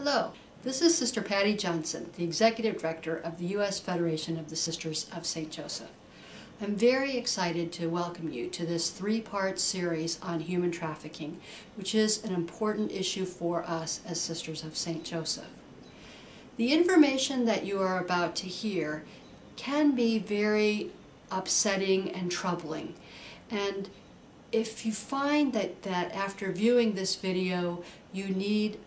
Hello, this is Sister Patty Johnson, the Executive Director of the U.S. Federation of the Sisters of St. Joseph. I'm very excited to welcome you to this three-part series on human trafficking, which is an important issue for us as Sisters of St. Joseph. The information that you are about to hear can be very upsetting and troubling, and if you find that after viewing this video you need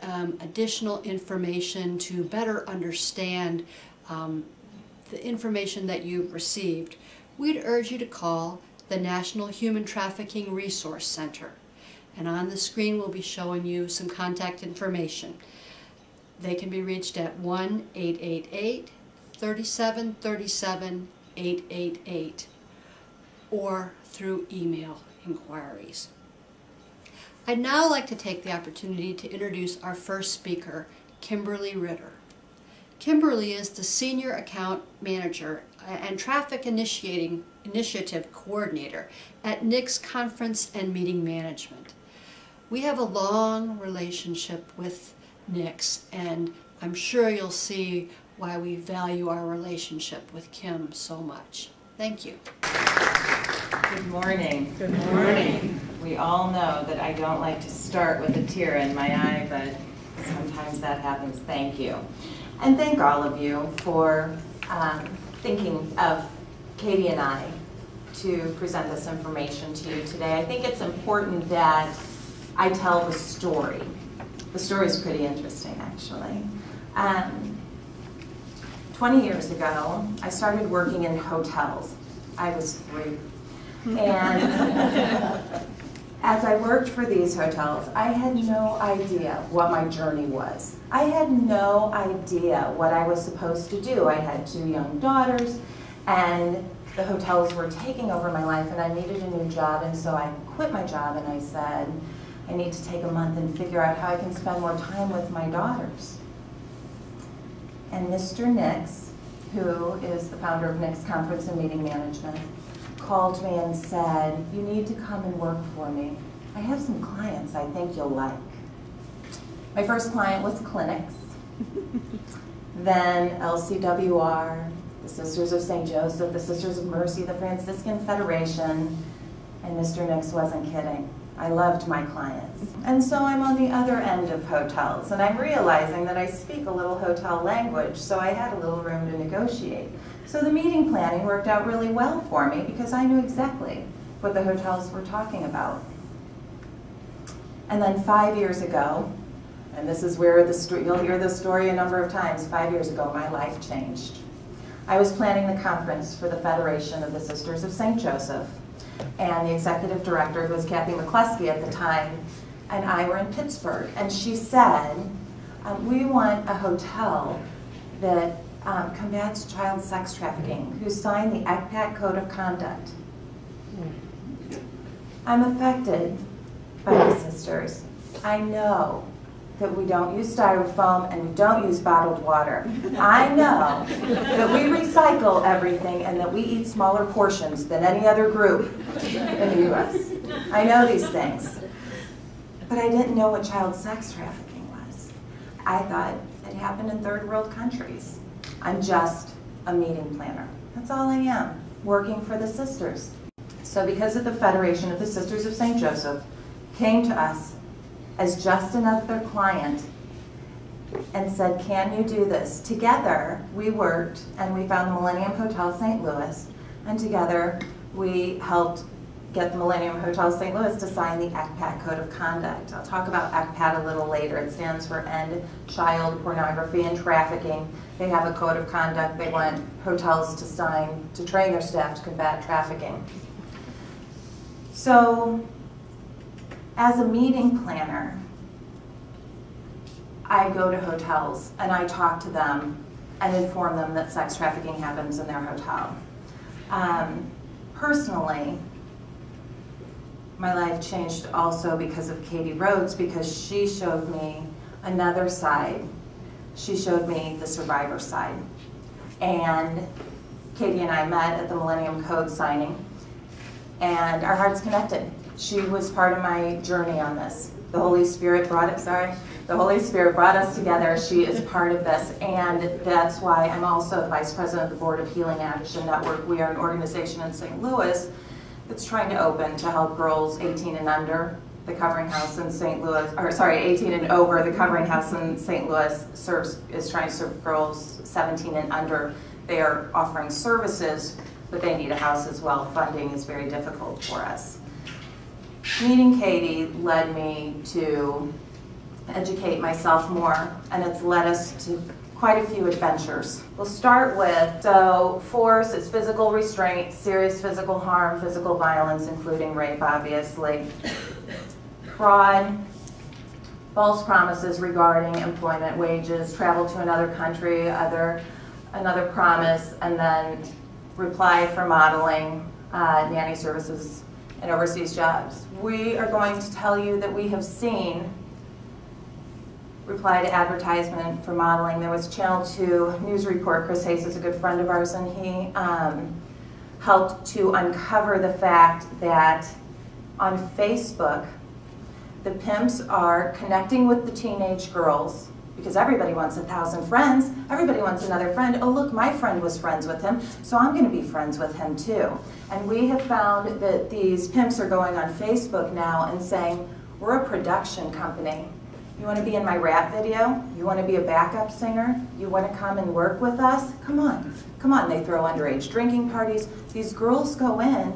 additional information to better understand the information that you've received, we'd urge you to call the National Human Trafficking Resource Center. And on the screen we'll be showing you some contact information. They can be reached at 1-888-3737-888 or through email inquiries. I'd now like to take the opportunity to introduce our first speaker, Kimberly Ritter. Kimberly is the Senior Account Manager and Traffic Initiative Coordinator at NIC's Conference and Meeting Management. We have a long relationship with NIC's, and I'm sure you'll see why we value our relationship with Kim so much. Thank you. Good morning. Good morning. We all know that I don't like to start with a tear in my eye, but sometimes that happens. Thank you. And thank all of you for thinking of Katie and I to present this information to you today. I think it's important that I tell the story. The story is pretty interesting, actually. 20 years ago, I started working in hotels. I was 3. And as I worked for these hotels, I had no idea what my journey was. I had no idea what I was supposed to do. I had 2 young daughters, and the hotels were taking over my life, and I needed a new job, and so I quit my job, and I said, I need to take a month and figure out how I can spend more time with my daughters. And Mr. Nix, who is the founder of Nix Conference and Meeting Management, called me and said, you need to come and work for me. I have some clients I think you'll like. My first client was clinics, then LCWR, the Sisters of St. Joseph, the Sisters of Mercy, the Franciscan Federation, and Mr. Nix wasn't kidding. I loved my clients. And so I'm on the other end of hotels, and I'm realizing that I speak a little hotel language, so I had a little room to negotiate. So the meeting planning worked out really well for me because I knew exactly what the hotels were talking about. And then 5 years ago, and this is where you'll hear this story a number of times, 5 years ago my life changed. I was planning the conference for the Federation of the Sisters of St. Joseph, and the executive director, who was Kathy McCluskey at the time, and I were in Pittsburgh, and she said, we want a hotel that combats child sex trafficking, who signed the ECPAT Code of Conduct. I'm affected by the sisters. I know that we don't use styrofoam and we don't use bottled water. I know that we recycle everything and that we eat smaller portions than any other group in the U.S. I know these things. But I didn't know what child sex trafficking was. I thought it happened in third world countries. I'm just a meeting planner. That's all I am, working for the sisters. So because of the Federation of the Sisters of St. Joseph came to us as just another client and said, can you do this? Together, we worked and we found the Millennium Hotel St. Louis, and together we helped get the Millennium Hotel St. Louis to sign the ECPAT Code of Conduct. I'll talk about ECPAT a little later. It stands for End Child Pornography and Trafficking. They have a code of conduct they want hotels to sign to train their staff to combat trafficking. So, as a meeting planner, I go to hotels and I talk to them and inform them that sex trafficking happens in their hotel. Personally, my life changed also because of Katie Rhodes, because she showed me another side. She showed me the survivor side. And Katie and I met at the Millennium Code signing, and our hearts connected. She was part of my journey on this. The Holy Spirit brought it, The Holy Spirit brought us together. She is part of this, and that's why I'm also the Vice President of the Board of Healing Action Network. We are an organization in St. Louis that's trying to open to help girls 18 and under. The Covering House in St. Louis, or sorry, 18 and over. The Covering House in St. Louis is trying to serve girls 17 and under. They are offering services, but they need a house as well. Funding is very difficult for us. Meeting Katie led me to educate myself more, and it's led us to quite a few adventures. We'll start with, so force, it's physical restraint, serious physical harm, physical violence, including rape, obviously. Fraud, false promises regarding employment, wages, travel to another country, another promise, and then reply for modeling, nanny services, and overseas jobs. We are going to tell you that we have seen reply to advertisement for modeling. There was Channel 2 news report. Chris Hayes is a good friend of ours, and he helped to uncover the fact that on Facebook, the pimps are connecting with the teenage girls because everybody wants 1,000 friends. Everybody wants another friend. Oh, look, my friend was friends with him, so I'm going to be friends with him too. And we have found that these pimps are going on Facebook now and saying, we're a production company. You want to be in my rap video? You want to be a backup singer? You want to come and work with us? Come on. Come on. They throw underage drinking parties. These girls go in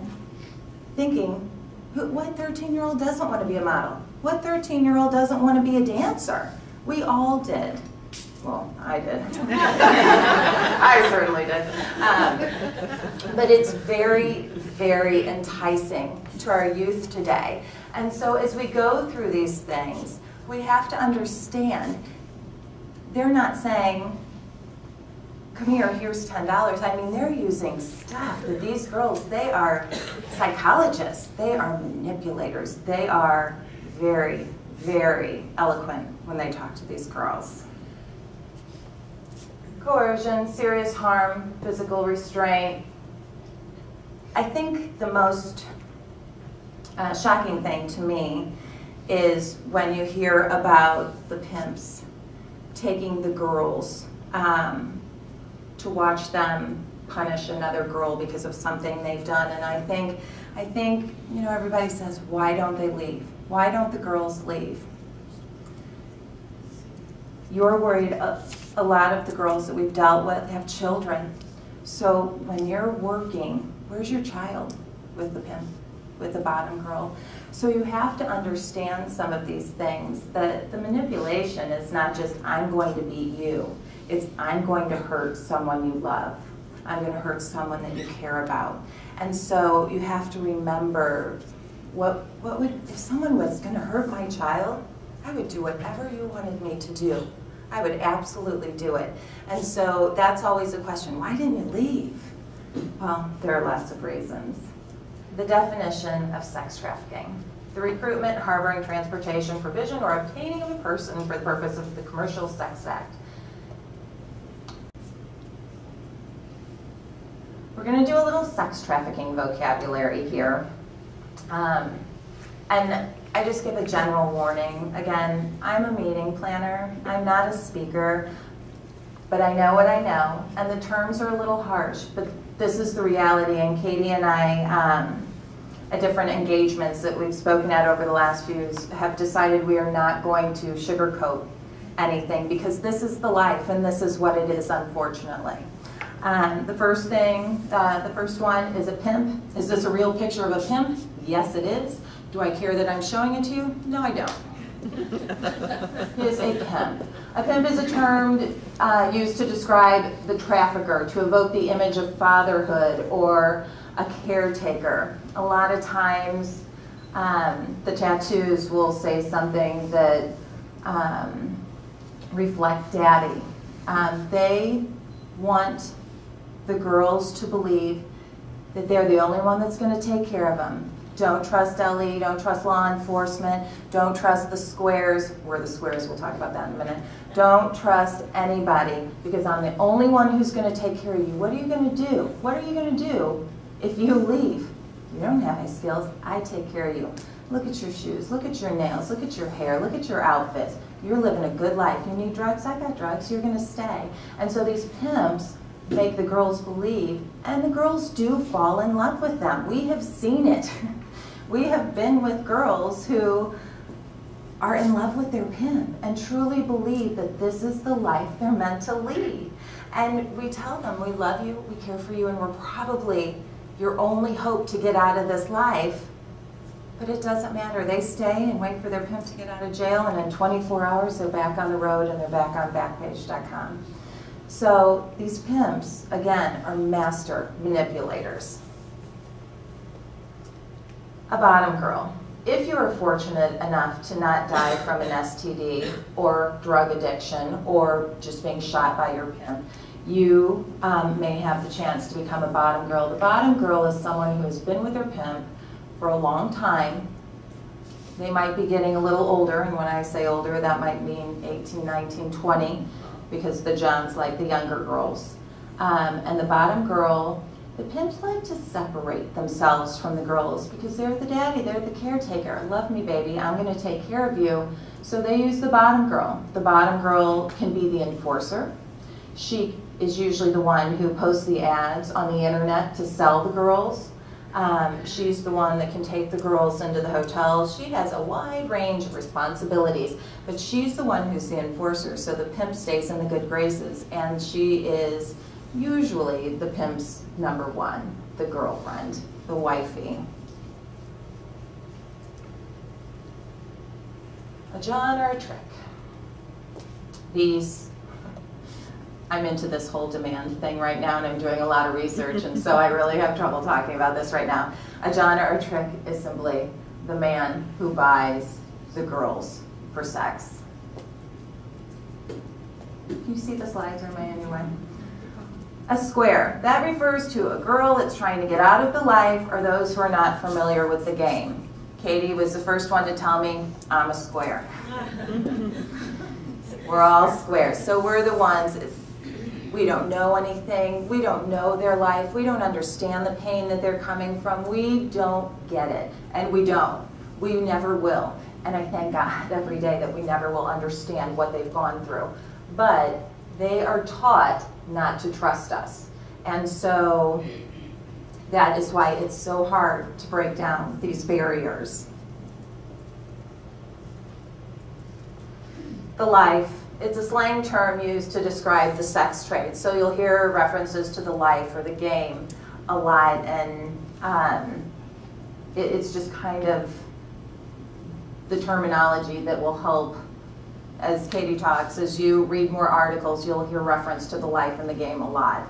thinking, what 13-year-old doesn't want to be a model? What 13-year-old doesn't want to be a dancer? We all did. Well, I did. I certainly did. But it's very, very enticing to our youth today. And so as we go through these things, we have to understand they're not saying, come here, here's $10. I mean, they're using stuff that these girls, they are psychologists, they are manipulators, they are very, very eloquent when they talk to these girls. Coercion, serious harm, physical restraint. I think the most shocking thing to me is when you hear about the pimps taking the girls to watch them punish another girl because of something they've done. And I think, you know, everybody says, why don't they leave? Why don't the girls leave? You're worried, a lot of the girls that we've dealt with have children. So when you're working, where's your child with the pimp, with the bottom girl? So you have to understand some of these things, that the manipulation is not just, I'm going to beat you. It's, I'm going to hurt someone you love. I'm going to hurt someone that you care about. And so you have to remember, what would, if someone was going to hurt my child, I would do whatever you wanted me to do. I would absolutely do it. And so that's always a question, why didn't you leave? Well, there are lots of reasons. The definition of sex trafficking: the recruitment, harboring, transportation, provision, or obtaining of a person for the purpose of the Commercial Sex Act. We're going to do a little sex trafficking vocabulary here. And I just give a general warning. Again, I'm a meeting planner. I'm not a speaker, but I know what I know. And the terms are a little harsh, but this is the reality. And Katie and I, at different engagements that we've spoken at over the last few years, have decided we are not going to sugarcoat anything, because this is the life and this is what it is, unfortunately. The first thing, the first one is a pimp. Is this a real picture of a pimp? Yes, it is. Do I care that I'm showing it to you? No, I don't. He is a pimp. A pimp is a term used to describe the trafficker, to evoke the image of fatherhood or a caretaker. A lot of times the tattoos will say something that reflect daddy. They want the girls to believe that they're the only one that's going to take care of them. Don't trust LE, don't trust law enforcement, don't trust the squares. We're the squares, we'll talk about that in a minute. Don't trust anybody, because I'm the only one who's going to take care of you. What are you going to do? What are you going to do if you leave? You don't have any skills. I take care of you. Look at your shoes, look at your nails, look at your hair, look at your outfits. You're living a good life. You need drugs? I got drugs. You're going to stay. And so these pimps make the girls believe, and the girls do fall in love with them. We have seen it. We have been with girls who are in love with their pimp and truly believe that this is the life they're meant to lead. And we tell them, we love you, we care for you, and we're probably your only hope to get out of this life. But it doesn't matter. They stay and wait for their pimp to get out of jail, and in 24 hours they're back on the road and they're back on Backpage.com. So these pimps, again, are master manipulators. A bottom girl. If you are fortunate enough to not die from an STD or drug addiction or just being shot by your pimp, you may have the chance to become a bottom girl. The bottom girl is someone who has been with their pimp for a long time. They might be getting a little older, and when I say older, that might mean 18, 19, 20, because the Johns like the younger girls. And the bottom girl, the pimps like to separate themselves from the girls because they're the daddy, they're the caretaker. Love me, baby, I'm going to take care of you. So they use the bottom girl. The bottom girl can be the enforcer. She is usually the one who posts the ads on the internet to sell the girls. She's the one that can take the girls into the hotels. She has a wide range of responsibilities, but she's the one who's the enforcer, so the pimp stays in the good graces, and she is usually the pimp's number one, the girlfriend, the wifey. A John or a trick? I'm into this whole demand thing right now, and I'm doing a lot of research, and so I really have trouble talking about this right now. A John or a trick is simply the man who buys the girls for sex. Can you see the slides, or am I anyway? A square. That refers to a girl that's trying to get out of the life, or those who are not familiar with the game. Katie was the first one to tell me, I'm a square. We're all squares. So we're the ones, we don't know anything, we don't know their life, we don't understand the pain that they're coming from, we don't get it, and we don't. We never will. And I thank God every day that we never will understand what they've gone through. But they are taught not to trust us. And so that is why it's so hard to break down these barriers. The life. It's a slang term used to describe the sex trade. So you'll hear references to the life or the game a lot, and it's just kind of the terminology that will help as Katie talks. As you read more articles, you'll hear reference to the life and the game a lot.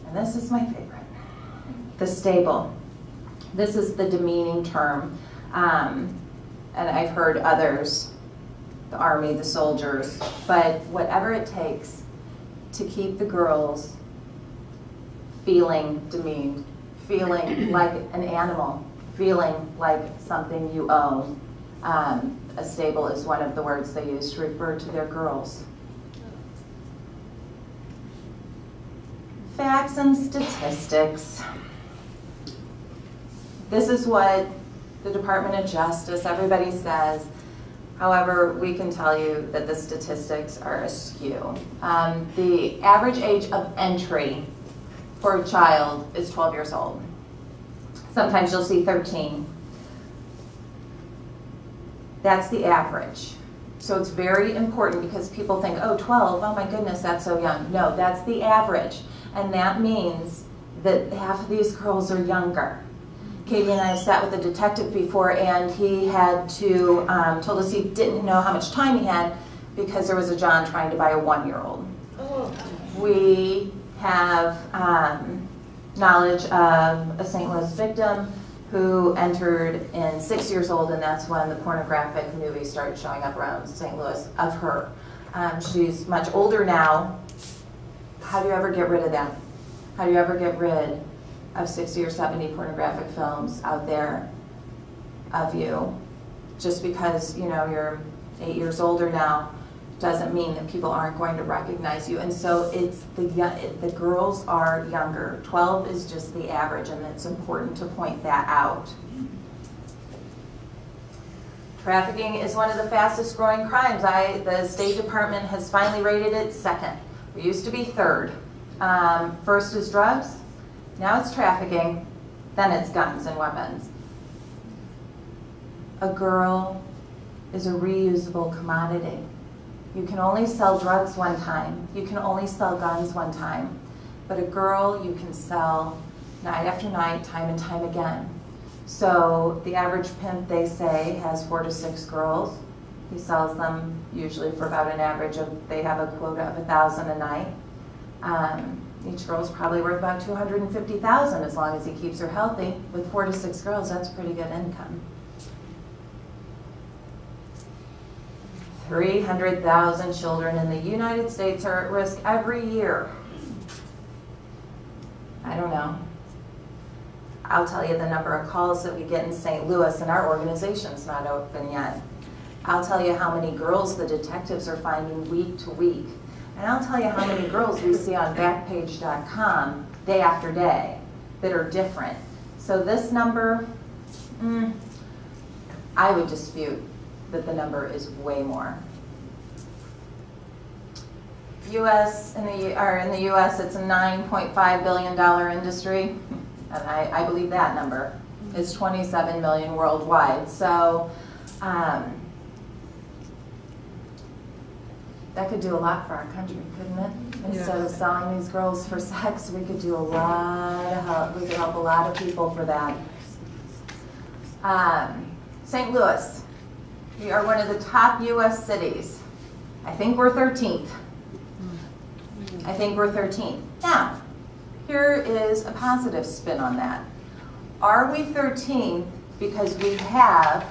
And this is my favorite, the stable. This is the demeaning term. And I've heard others, the army, the soldiers, but whatever it takes to keep the girls feeling demeaned, feeling like an animal, feeling like something you own. A stable is one of the words they use to refer to their girls. Facts and statistics. This is what the Department of Justice, everybody says. However, we can tell you that the statistics are askew. The average age of entry for a child is 12 years old. Sometimes you'll see 13. That's the average. So it's very important because people think, oh, 12, oh my goodness, that's so young. No, that's the average. And that means that half of these girls are younger. Katie and I have sat with a detective before, and he had to, told us he didn't know how much time he had because there was a John trying to buy a 1-year-old. Oh. We have knowledge of a St. Louis victim who entered in 6 years old, and that's when the pornographic movies started showing up around St. Louis of her. She's much older now. How do you ever get rid of that? How do you ever get rid of 60 or 70 pornographic films out there of you? Just because, you know, you're 8 years older now doesn't mean that people aren't going to recognize you. And so it's the girls are younger. 12 is just the average, and it's important to point that out. Trafficking is one of the fastest growing crimes. The State Department has finally rated it second. We used to be third. First is drugs, now it's trafficking, then it's guns and weapons. A girl is a reusable commodity. You can only sell drugs one time. You can only sell guns one time. But a girl you can sell night after night, time and time again. So the average pimp, they say, has 4 to 6 girls. He sells them usually for about an average of, they have a quota of 1,000 a night. Each girl's probably worth about $250,000 as long as he keeps her healthy. With 4 to 6 girls, that's pretty good income. 300,000 children in the United States are at risk every year. I don't know. I'll tell you the number of calls that we get in St. Louis, and our organization's not open yet. I'll tell you how many girls the detectives are finding week to week. And I'll tell you how many girls we see on Backpage.com day after day that are different. So this number, I would dispute that the number is way more. In the U.S., it's a $9.5 billion industry, and I believe that number. It's 27 million worldwide. So that could do a lot for our country, couldn't it? Instead of selling these girls for sex, we could do a lot of help. We could help a lot of people for that. St. Louis, we are one of the top U.S. cities. I think we're 13th. I think we're 13th. Now, here is a positive spin on that. Are we 13th because we have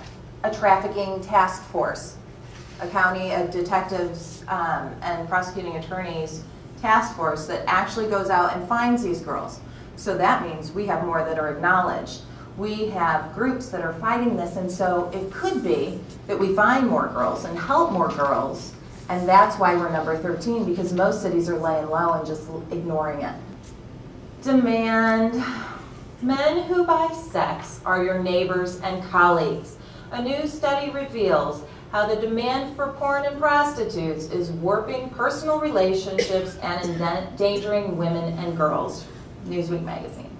a trafficking task force, a county of detectives and prosecuting attorneys task force that actually goes out and finds these girls? So that means we have more that are acknowledged. We have groups that are fighting this, and so it could be that we find more girls and help more girls, and that's why we're number 13, because most cities are laying low and just ignoring it. Demand. Men who buy sex are your neighbors and colleagues. A new study reveals how the demand for porn and prostitutes is warping personal relationships and endangering women and girls. Newsweek magazine.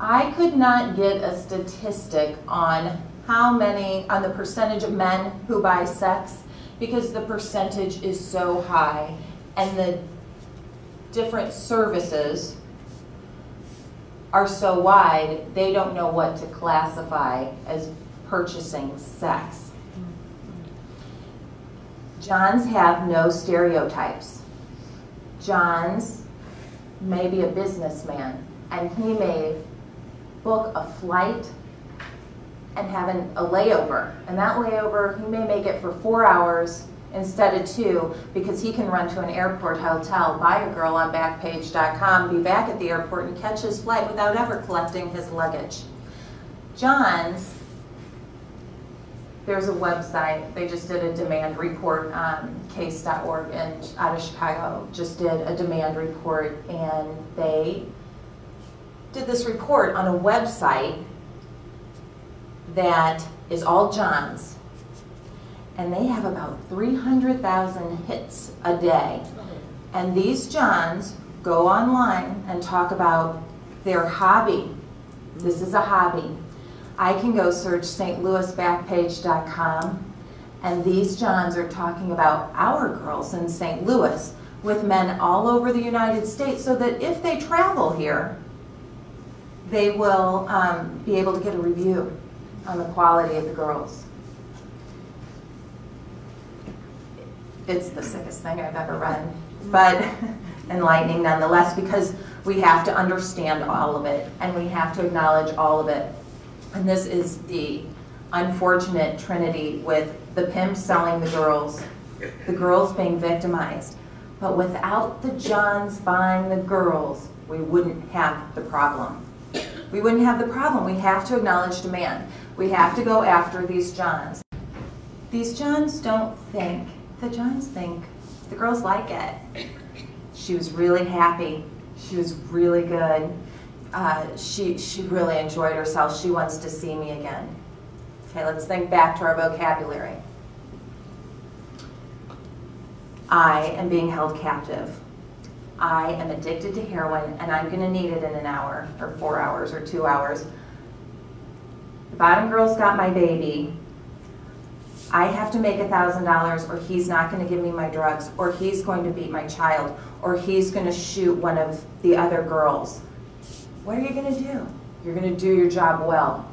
I could not get a statistic on on the percentage of men who buy sex, because the percentage is so high and the different services are so wide, they don't know what to classify as purchasing sex. Johns have no stereotypes. Johns may be a businessman, and he may book a flight and have a layover. And that layover, he may make it for 4 hours instead of 2, because he can run to an airport hotel, buy a girl on Backpage.com, be back at the airport, and catch his flight without ever collecting his luggage. Johns, there's a website, they just did a demand report, case.org, and out of Chicago just did a demand report, and they did this report on a website that is all Johns, and they have about 300,000 hits a day. And these Johns go online and talk about their hobby. This is a hobby. I can go search St. Louis Backpage.com, and these Johns are talking about our girls in St. Louis with men all over the United States, so that if they travel here, they will be able to get a review on the quality of the girls. It's the sickest thing I've ever read, but enlightening nonetheless, because we have to understand all of it, and we have to acknowledge all of it. And this is the unfortunate trinity with the pimp selling the girls being victimized. But without the Johns buying the girls, we wouldn't have the problem. We wouldn't have the problem. We have to acknowledge demand. We have to go after these Johns. These Johns don't think, the Johns think the girls like it. She was really happy. She was really good. She really enjoyed herself. She wants to see me again. Okay, let's think back to our vocabulary. I am being held captive. I am addicted to heroin, and I'm going to need it in an hour, or 4 hours, or 2 hours. The bottom girl's got my baby. I have to make $1,000, or he's not going to give me my drugs, or he's going to beat my child, or he's going to shoot one of the other girls. What are you going to do? You're going to do your job well.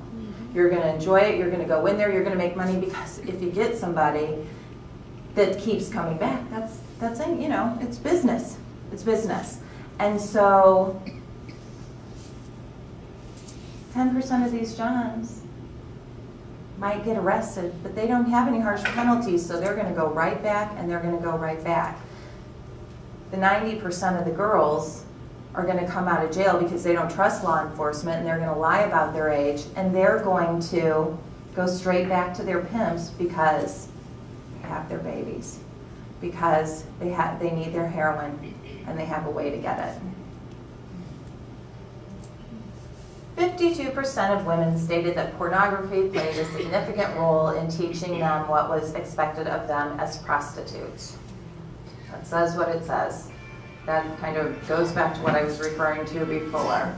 You're going to enjoy it. You're going to go in there. You're going to make money, because if you get somebody that keeps coming back, that's it, you know, it's business. It's business. And so 10% of these Johns might get arrested, but they don't have any harsh penalties, so they're going to go right back, and they're going to go right back. The 90% of the girls are going to come out of jail because they don't trust law enforcement, and they're going to lie about their age, and they're going to go straight back to their pimps because they have their babies, because they need their heroin, and they have a way to get it. 52% of women stated that pornography played a significant role in teaching them what was expected of them as prostitutes. That says what it says. That kind of goes back to what I was referring to before.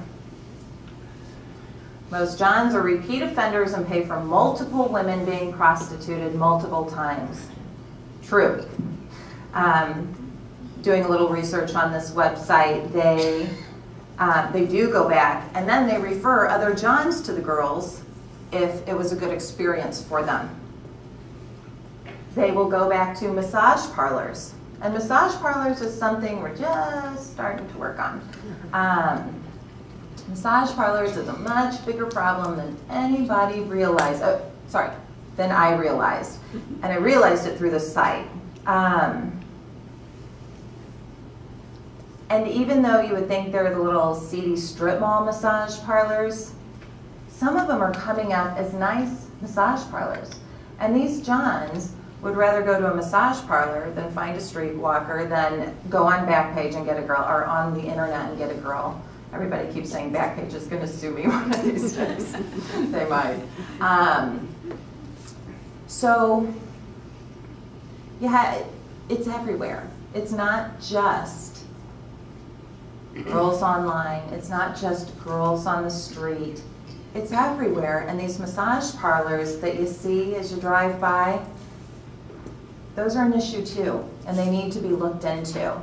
Most Johns are repeat offenders and pay for multiple women being prostituted multiple times. True. Doing a little research on this website, they do go back, and then they refer other Johns to the girls if it was a good experience for them. They will go back to massage parlors. And massage parlors is something we're just starting to work on. Massage parlors is a much bigger problem than anybody realized. Than I realized. And I realized it through the site. And even though you would think they're the little seedy strip mall massage parlors, some of them are coming up as nice massage parlors. And these Johns would rather go to a massage parlor than find a streetwalker, than go on Backpage and get a girl, or on the internet and get a girl. Everybody keeps saying Backpage is going to sue me one of these days. They might. So, yeah, it's everywhere. It's not just girls online. It's not just girls on the street. It's everywhere. And these massage parlors that you see as you drive by, those are an issue too, and they need to be looked into.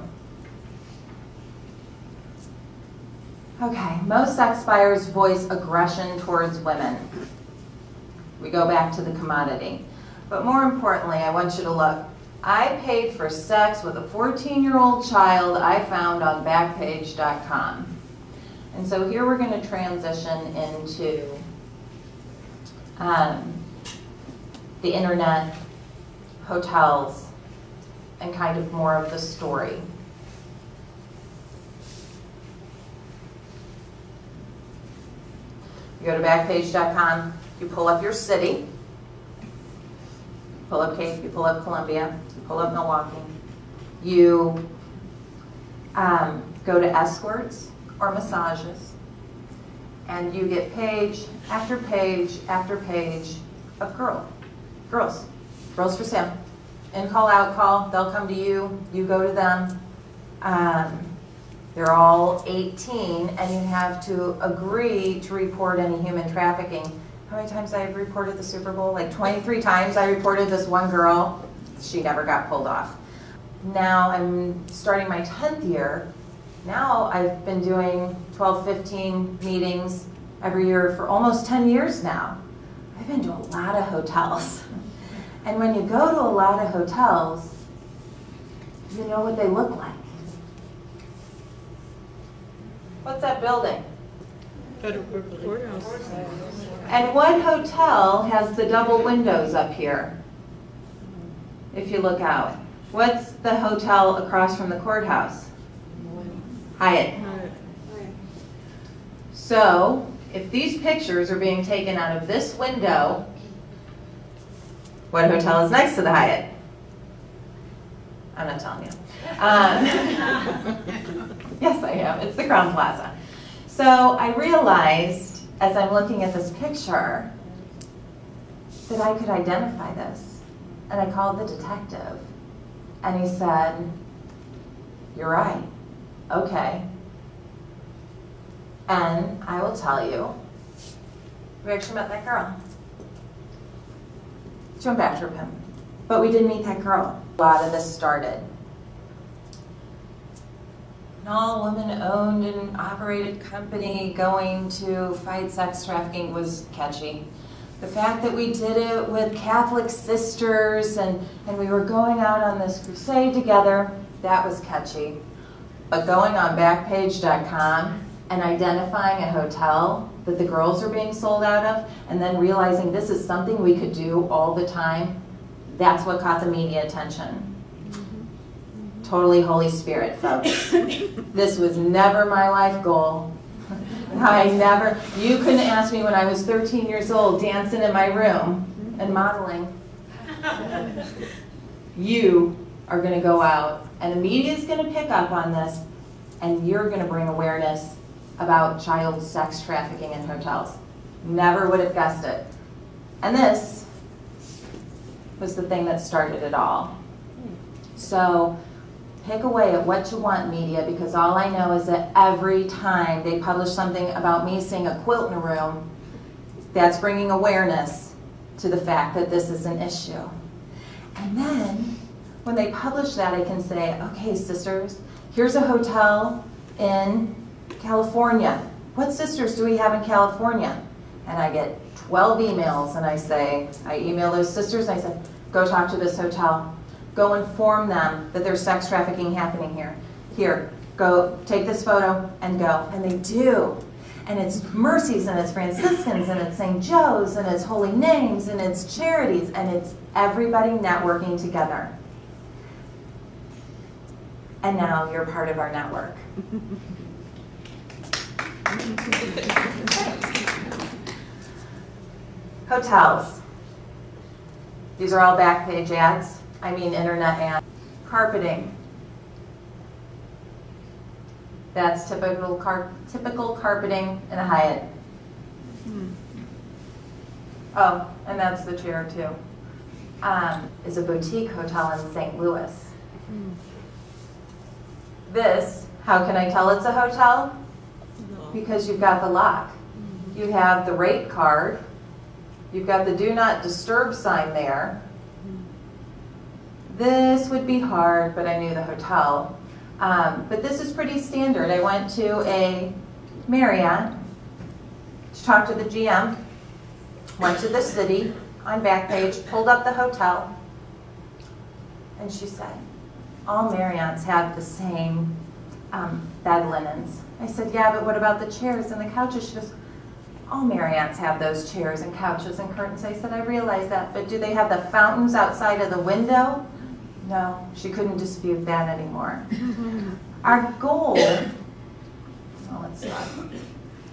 Okay, most sex buyers voice aggression towards women. We go back to the commodity. But more importantly, I want you to look. I paid for sex with a 14-year-old child I found on Backpage.com. And so here we're going to transition into the internet, hotels, and kind of more of the story. You go to Backpage.com, you pull up your city, pull up Cape, you pull up Columbia, you pull up Milwaukee. You go to escorts or massages, and you get page after page after page of girls for sale. In call, out call, they'll come to you, you go to them. They're all 18, and you have to agree to report any human trafficking. How many times I have reported the Super Bowl? Like 23 times I reported this one girl. She never got pulled off. Now I'm starting my 10th year. Now I've been doing 12, 15 meetings every year for almost 10 years now. I've been to a lot of hotels. And when you go to a lot of hotels, you know what they look like. What's that building? Federal courthouse. And what hotel has the double windows up here? If you look out. What's the hotel across from the courthouse? Hyatt. So, if these pictures are being taken out of this window, what hotel is next to the Hyatt? I'm not telling you. Yes, I am. It's the Crowne Plaza. So I realized, as I'm looking at this picture, that I could identify this. And I called the detective. And he said, "You're right. Okay." And I will tell you, we actually met that girl. She went after him. But we did meet that girl. A lot of this started. An all-woman owned and operated company going to fight sex trafficking was catchy. The fact that we did it with Catholic sisters and we were going out on this crusade together, that was catchy. But going on Backpage.com and identifying a hotel that the girls are being sold out of, and then realizing this is something we could do all the time, that's what caught the media attention. Totally Holy Spirit, folks. This was never my life goal. You couldn't ask me when I was 13 years old dancing in my room and modeling. You are going to go out and the media is going to pick up on this and you're going to bring awareness about child sex trafficking in hotels. Never would have guessed it. And this was the thing that started it all. So pick away at what you want, media, because all I know is that every time they publish something about me seeing a quilt in a room, that's bringing awareness to the fact that this is an issue. And then when they publish that, I can say, okay, sisters, here's a hotel in California. What sisters do we have in California? And I get 12 emails, and I email those sisters, and I say, go talk to this hotel. Go inform them that there's sex trafficking happening here. Here, go take this photo and go. And they do. And it's Mercy's, and it's Franciscans, and it's St. Joe's, and it's Holy Names, and it's charities, and it's everybody networking together. And now you're part of our network. Hotels. These are all Backpage ads. I mean internet ads. Carpeting. That's typical carpeting in a Hyatt. Oh, and that's the chair too. Is a boutique hotel in St. Louis. This, how can I tell it's a hotel? Because you've got the lock. You have the rate card. You've got the do not disturb sign there. This would be hard, but I knew the hotel. But this is pretty standard. I went to a Marriott to talk to the GM, went to the city on Backpage, pulled up the hotel, and she said, all Marriotts have the same bed linens. I said, yeah, but what about the chairs and the couches? She goes, all Marriotts have those chairs and couches and curtains. I said, I realize that, but do they have the fountains outside of the window? No, she couldn't dispute that anymore. Our goal, well, let's start.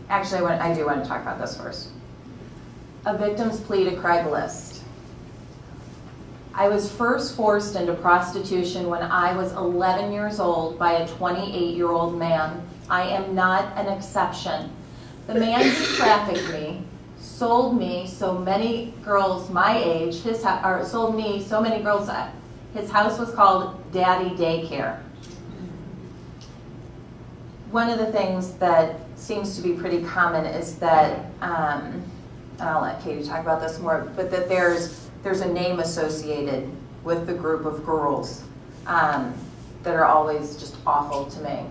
Actually, I do want to talk about this first. A victim's plea to Craigslist. I was first forced into prostitution when I was 11 years old by a 28-year-old man. I am not an exception. The man who trafficked me sold me so many girls my age, sold me so many girls that his house was called Daddy Daycare. One of the things that seems to be pretty common is that, and I'll let Katie talk about this more, but that there's a name associated with the group of girls that are always just awful to me.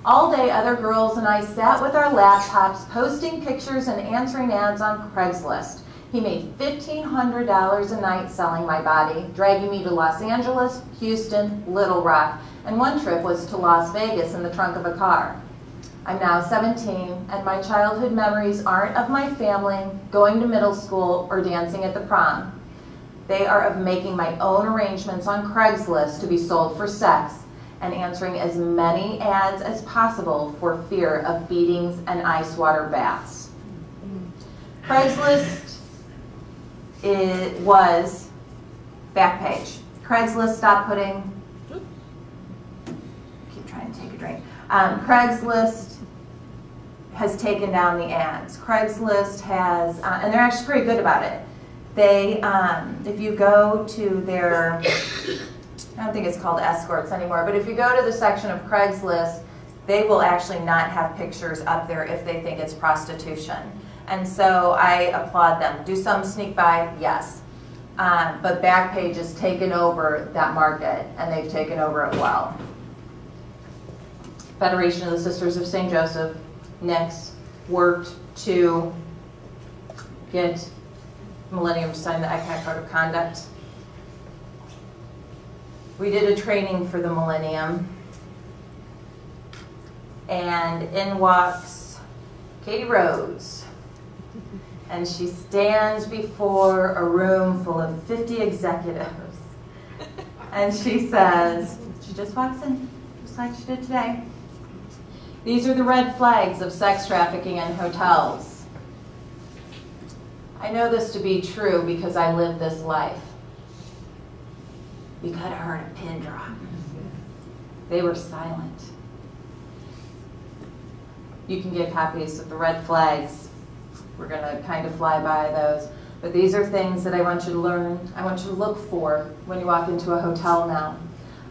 All day, other girls and I sat with our laptops, posting pictures and answering ads on Craigslist. He made $1,500 a night selling my body, dragging me to Los Angeles, Houston, Little Rock, and one trip was to Las Vegas in the trunk of a car. I'm now 17, and my childhood memories aren't of my family, going to middle school, or dancing at the prom. They are of making my own arrangements on Craigslist to be sold for sex, and answering as many ads as possible for fear of beatings and ice water baths. Craigslist was Backpage. Craigslist stopped putting, keep trying to take a drink. Craigslist has taken down the ads. Craigslist has, and they're actually pretty good about it. They, if you go to their, I don't think it's called escorts anymore, but if you go to the section of Craigslist, they will actually not have pictures up there if they think it's prostitution. And so I applaud them. Do some sneak by? Yes. But Backpage has taken over that market, and they've taken over it well. Federation of the Sisters of St. Joseph, NICS, worked to get Millennium to sign the ICAC Code of Conduct. We did a training for the Millennium, and in walks Katie Rose, and she stands before a room full of 50 executives, and she says, she just walks in, just like she did today, "These are the red flags of sex trafficking in hotels. I know this to be true because I live this life." You could have heard a pin drop. They were silent. You can get copies of the red flags. We're going to kind of fly by those. But these are things that I want you to learn. I want you to look for when you walk into a hotel now.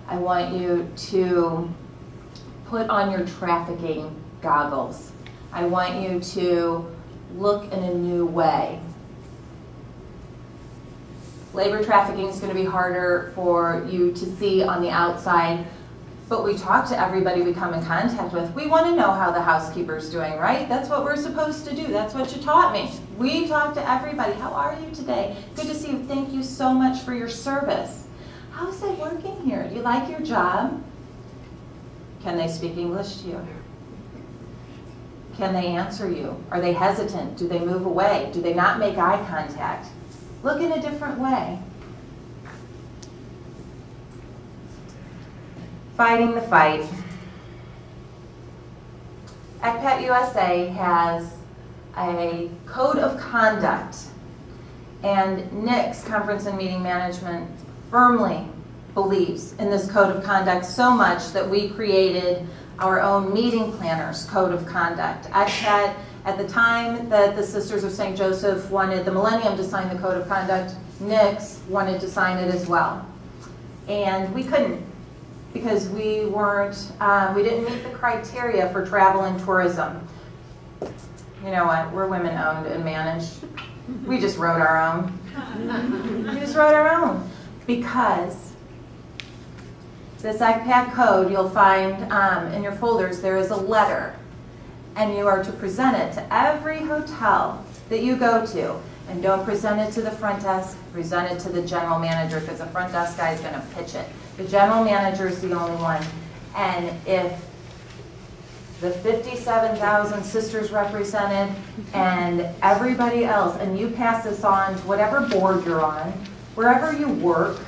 I want you to put on your trafficking goggles. I want you to look in a new way. Labor trafficking is going to be harder for you to see on the outside, but we talk to everybody we come in contact with. We want to know how the housekeeper's doing, right? That's what we're supposed to do. That's what you taught me. We talk to everybody. How are you today? Good to see you. Thank you so much for your service. How's it working here? Do you like your job? Can they speak English to you? Can they answer you? Are they hesitant? Do they move away? Do they not make eye contact? Look in a different way. Fighting the fight. ECPAT USA has a code of conduct, and NICS, Conference and Meeting Management, firmly believes in this code of conduct so much that we created our own meeting planners code of conduct. ECPAT, at the time that the Sisters of St. Joseph wanted the Millennium to sign the code of conduct, NICS wanted to sign it as well. And we couldn't, because we didn't meet the criteria for travel and tourism. You know what, we're women owned and managed. We just wrote our own. We just wrote our own. Because this ECPAT code, you'll find in your folders, there is a letter, and you are to present it to every hotel that you go to. And don't present it to the front desk, present it to the general manager, because the front desk guy is going to pitch it. The general manager is the only one. And if the 57,000 sisters represented and everybody else, and you pass this on to whatever board you're on, wherever you work,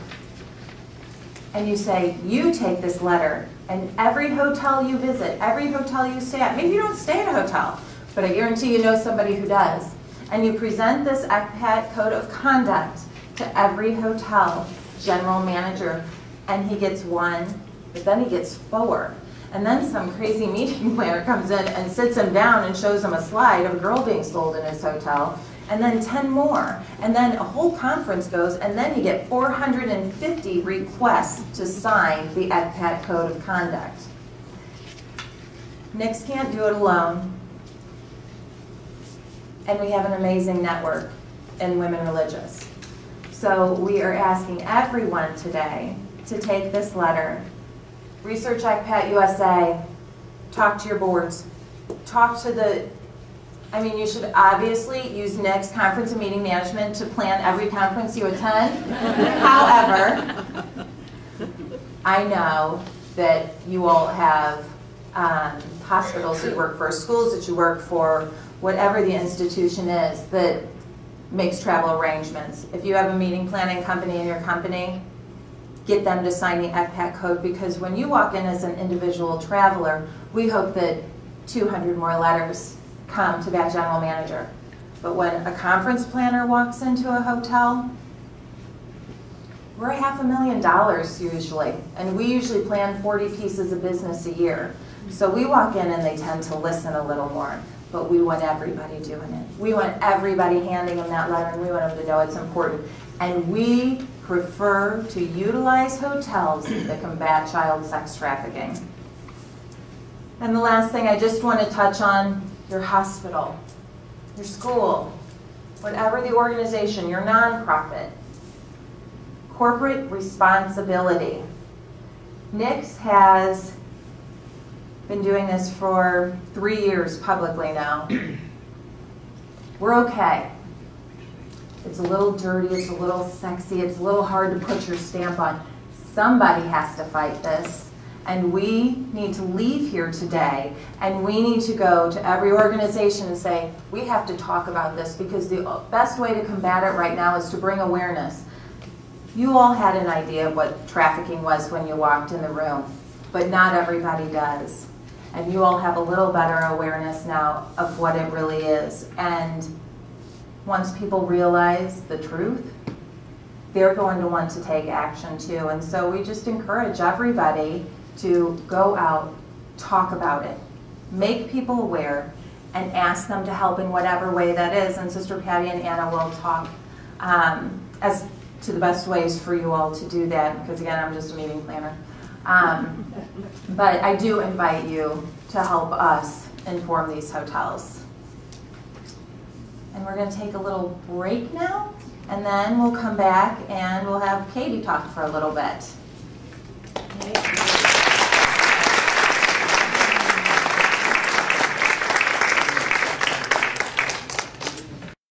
and you say, you take this letter, and every hotel you visit, every hotel you stay at, maybe you don't stay at a hotel, but I guarantee you know somebody who does, and you present this ECPAT code of conduct to every hotel general manager, and he gets one, but then he gets four. And then some crazy meeting planner comes in and sits him down and shows him a slide of a girl being sold in his hotel, and then 10 more. And then a whole conference goes, and then you get 450 requests to sign the ECPAT Code of Conduct. NICS can't do it alone. And we have an amazing network in Women Religious. So we are asking everyone today to take this letter, research ECPAT USA, talk to your boards, talk to the, I mean, you should obviously use NICS, Conference and Meeting Management, to plan every conference you attend. However, I know that you all have hospitals that you work for, schools that you work for, whatever the institution is that makes travel arrangements. If you have a meeting planning company in your company, get them to sign the ECPAT code, because when you walk in as an individual traveler, we hope that 200 more letters come to that general manager. But when a conference planner walks into a hotel, we're $500,000 usually, and we usually plan 40 pieces of business a year. So we walk in and they tend to listen a little more. but we want everybody doing it. We want everybody handing them that letter, and we want them to know it's important. And we prefer to utilize hotels that combat child sex trafficking. And the last thing I just want to touch on, your hospital, your school, whatever the organization, your nonprofit. Corporate responsibility. NICS has been doing this for 3 years publicly now. We're okay. It's a little dirty, it's a little sexy, it's a little hard to put your stamp on. Somebody has to fight this. And we need to leave here today, and we need to go to every organization and say, we have to talk about this, because the best way to combat it right now is to bring awareness. You all had an idea of what trafficking was when you walked in the room, but not everybody does. And you all have a little better awareness now of what it really is. And once people realize the truth, they're going to want to take action too. And so we just encourage everybody to go out, talk about it, make people aware, and ask them to help in whatever way that is. And Sister Patty and Anna will talk as to the best ways for you all to do that, because again, I'm just a meeting planner. But I do invite you to help us inform these hotels. And we're going to take a little break now, and then we'll come back and we'll have Katie talk for a little bit. Okay.